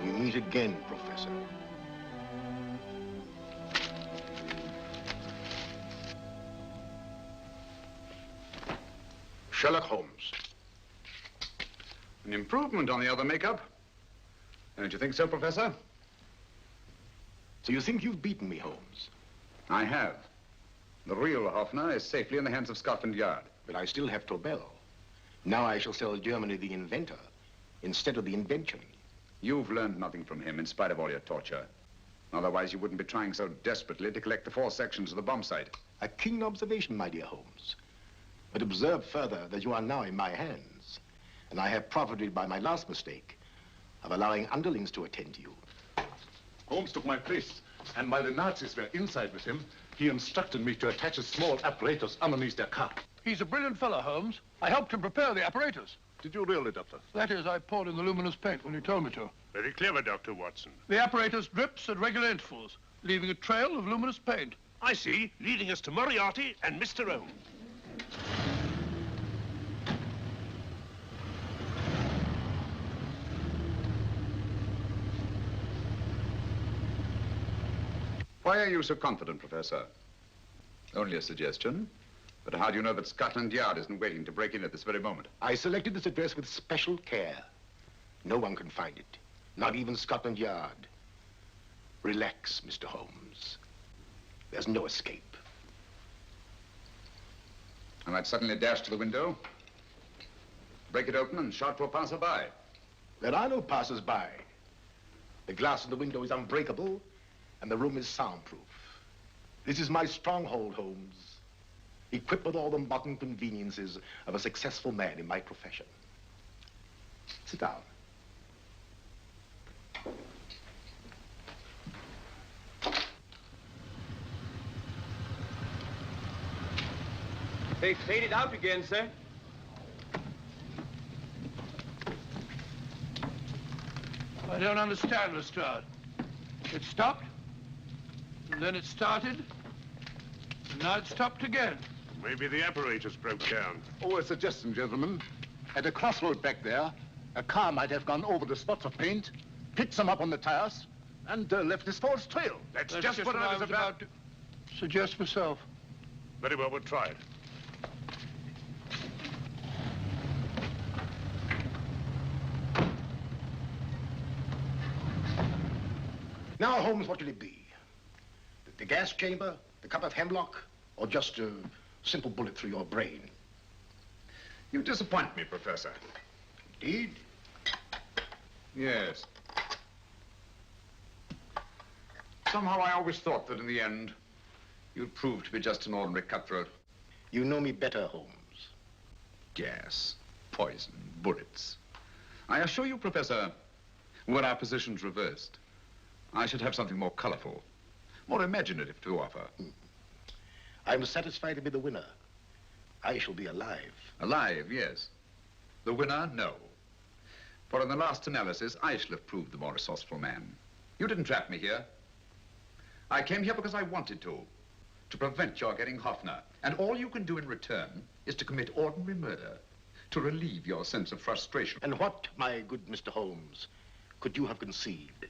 We meet again, Professor. Sherlock Holmes. An improvement on the other makeup. Don't you think so, Professor? So you think you've beaten me, Holmes? I have. The real Hoffner is safely in the hands of Scotland Yard. But I still have Tobel. Now I shall sell Germany the inventor instead of the invention. You've learned nothing from him in spite of all your torture. Otherwise, you wouldn't be trying so desperately to collect the 4 sections of the bomb site. A keen observation, my dear Holmes. But observe further that you are now in my hands, and I have profited by my last mistake of allowing underlings to attend to you. Holmes took my place, and while the Nazis were inside with him, he instructed me to attach a small apparatus underneath their car. He's a brilliant fellow, Holmes. I helped him prepare the apparatus. Did you really, Doctor? That is, I poured in the luminous paint when you told me to. Very clever, Dr. Watson. The apparatus drips at regular intervals, leaving a trail of luminous paint. I see, leading us to Moriarty and Mr. Holmes. Why are you so confident, Professor? Only a suggestion. But how do you know that Scotland Yard isn't waiting to break in at this very moment? I selected this address with special care. No one can find it, not even Scotland Yard. Relax, Mr. Holmes. There's no escape. I might suddenly dash to the window, break it open, and shout to a passerby. There are no passers-by. The glass in the window is unbreakable, and the room is soundproof. This is my stronghold, Holmes, equipped with all the modern conveniences of a successful man in my profession. Sit down. They faded out again, sir. I don't understand, Lestrade. It stopped, and then it started, and now it stopped again. Maybe the apparatus broke down. Oh, a suggestion, gentlemen. At a crossroad back there, a car might have gone over the spots of paint, picked some up on the tires, and left this false trail. That's just what I was about to suggest myself. Very well, we'll try it. Now, Holmes, what will it be? The gas chamber, the cup of hemlock, or just a simple bullet through your brain? You disappoint me, Professor. Indeed? Yes. Somehow I always thought that in the end, you'd prove to be just an ordinary cutthroat. You know me better, Holmes. Gas, poison, bullets. I assure you, Professor, were our positions reversed, I should have something more colorful, more imaginative to offer. I'm satisfied to be the winner. I shall be alive. Alive, yes. The winner, no. For in the last analysis, I shall have proved the more resourceful man. You didn't trap me here. I came here because I wanted to prevent your getting Hoffner. And all you can do in return is to commit ordinary murder, to relieve your sense of frustration. And what, my good Mr. Holmes, could you have conceived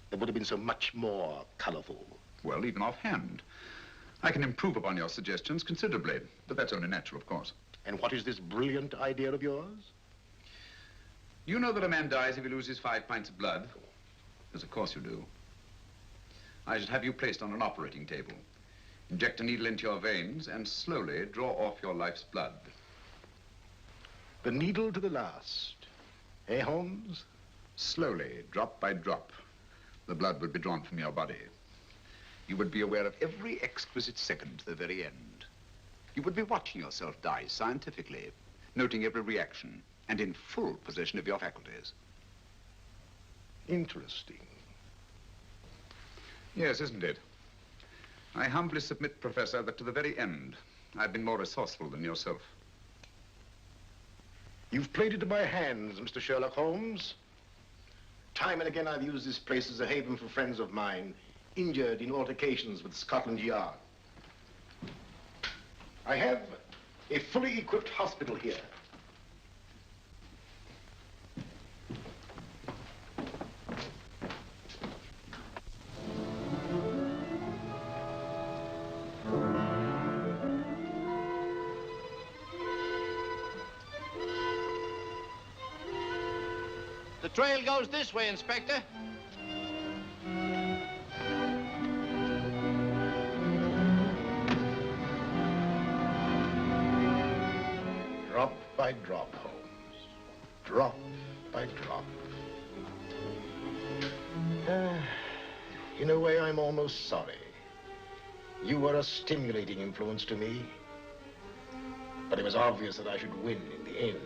that would have been so much more colorful? Well, even offhand. I can improve upon your suggestions considerably, but that's only natural, of course. And what is this brilliant idea of yours? You know that a man dies if he loses 5 pints of blood? Yes, of course you do. I should have you placed on an operating table, inject a needle into your veins, and slowly draw off your life's blood. The needle to the last. Eh, Holmes? Slowly, drop by drop, the blood would be drawn from your body. You would be aware of every exquisite second to the very end. You would be watching yourself die scientifically, noting every reaction, and in full possession of your faculties. Interesting. Yes, isn't it? I humbly submit, Professor, that to the very end, I've been more resourceful than yourself. You've played into my hands, Mr. Sherlock Holmes. Time and again, I've used this place as a haven for friends of mine, injured in altercations with Scotland Yard. I have a fully equipped hospital here. The trail goes this way, Inspector. Drop by drop, Holmes. Drop by drop. In a way, I'm almost sorry. You were a stimulating influence to me. But it was obvious that I should win in the end.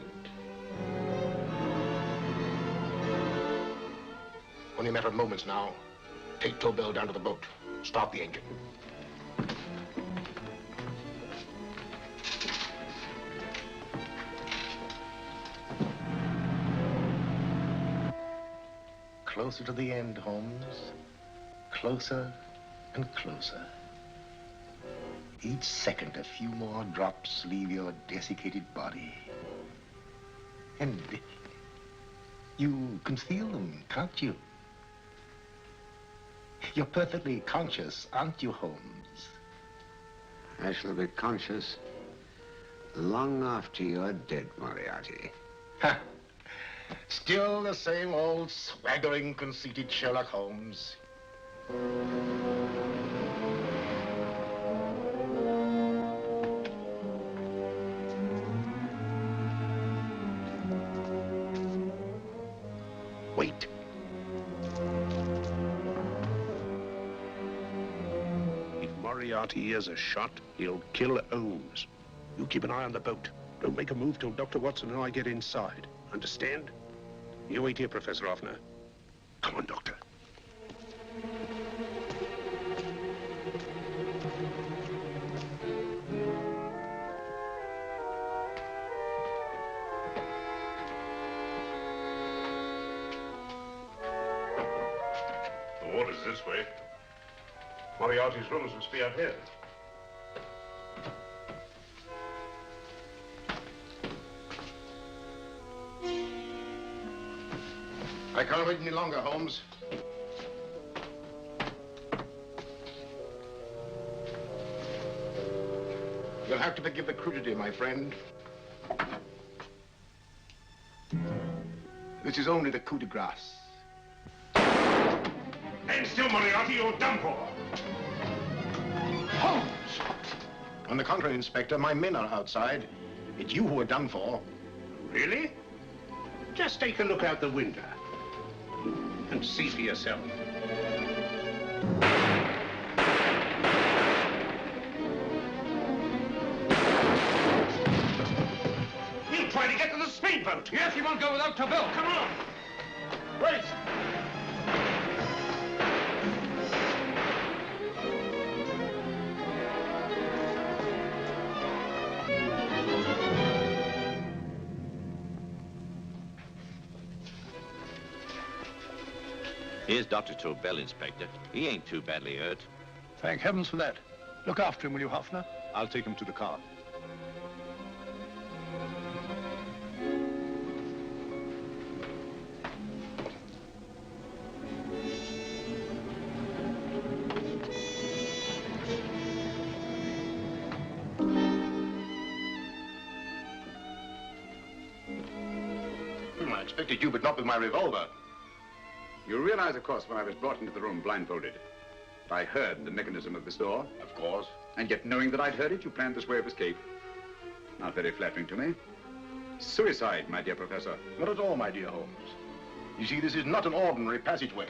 Only a matter of moments now. Take Tobel down to the boat. Start the engine. Closer to the end, Holmes. Closer and closer. Each second, a few more drops leave your desiccated body. And you can feel them, can't you? You're perfectly conscious, aren't you, Holmes? I shall be conscious long after you're dead, Moriarty. Ha! Still the same old swaggering, conceited Sherlock Holmes. Moriarty hears a shot, he'll kill Holmes. You keep an eye on the boat. Don't make a move till Dr. Watson and I get inside. Understand? You wait here, Professor Hoffner. Come on, Doctor. The water's this way. Moriarty's rooms must be out here. I can't wait any longer, Holmes. You'll have to forgive the crudity, my friend. This is only the coup de grace. And still, Moriarty, you're done for. Holmes! On the contrary, Inspector, my men are outside. It's you who are done for. Really? Just take a look out the window and see for yourself. He'll try to get to the speedboat. Yes, he won't go without Tobel. Come on. Wait! Here's Dr. Tobel, Inspector. He ain't too badly hurt. Thank heavens for that. Look after him, will you, Hoffner? I'll take him to the car. I expected you, but not with my revolver. You realize, of course, when I was brought into the room blindfolded, that I heard the mechanism of this door. Of course. And yet, knowing that I'd heard it, you planned this way of escape. Not very flattering to me. Suicide, my dear Professor. Not at all, my dear Holmes. You see, this is not an ordinary passageway.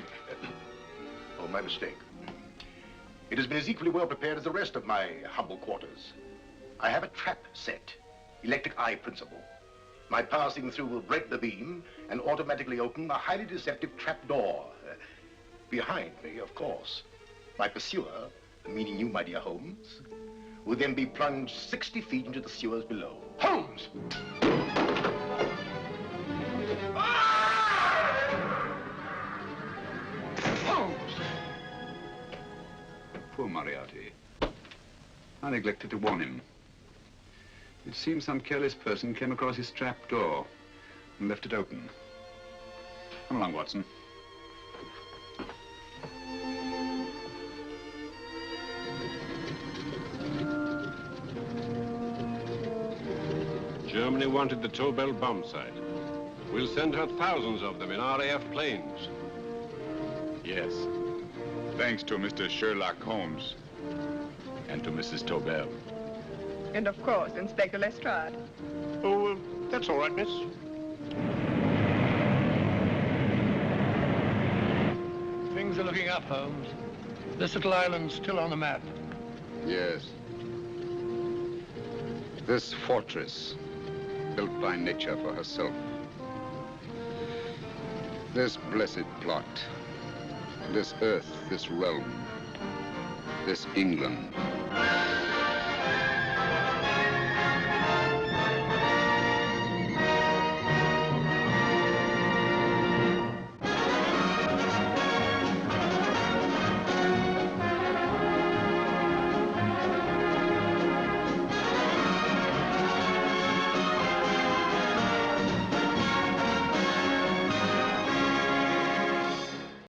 Oh, my mistake. It has been as equally well prepared as the rest of my humble quarters. I have a trap set, electric eye principle. My passing through will break the beam and automatically open a highly deceptive trap door. Behind me, of course, my pursuer, meaning you, my dear Holmes, will then be plunged 60 feet into the sewers below. Holmes! Holmes! Poor Moriarty. I neglected to warn him. It seems some careless person came across his trap door and left it open. Come along, Watson. Germany wanted the Tobel bomb site. We'll send her thousands of them in RAF planes. Yes. Thanks to Mr. Sherlock Holmes and to Mrs. Tobel. And of course, Inspector Lestrade. Oh, that's all right, miss. Things are looking up, Holmes. This little island's still on the map. Yes. This fortress, built by nature for herself. This blessed plot. This earth, this realm. This England.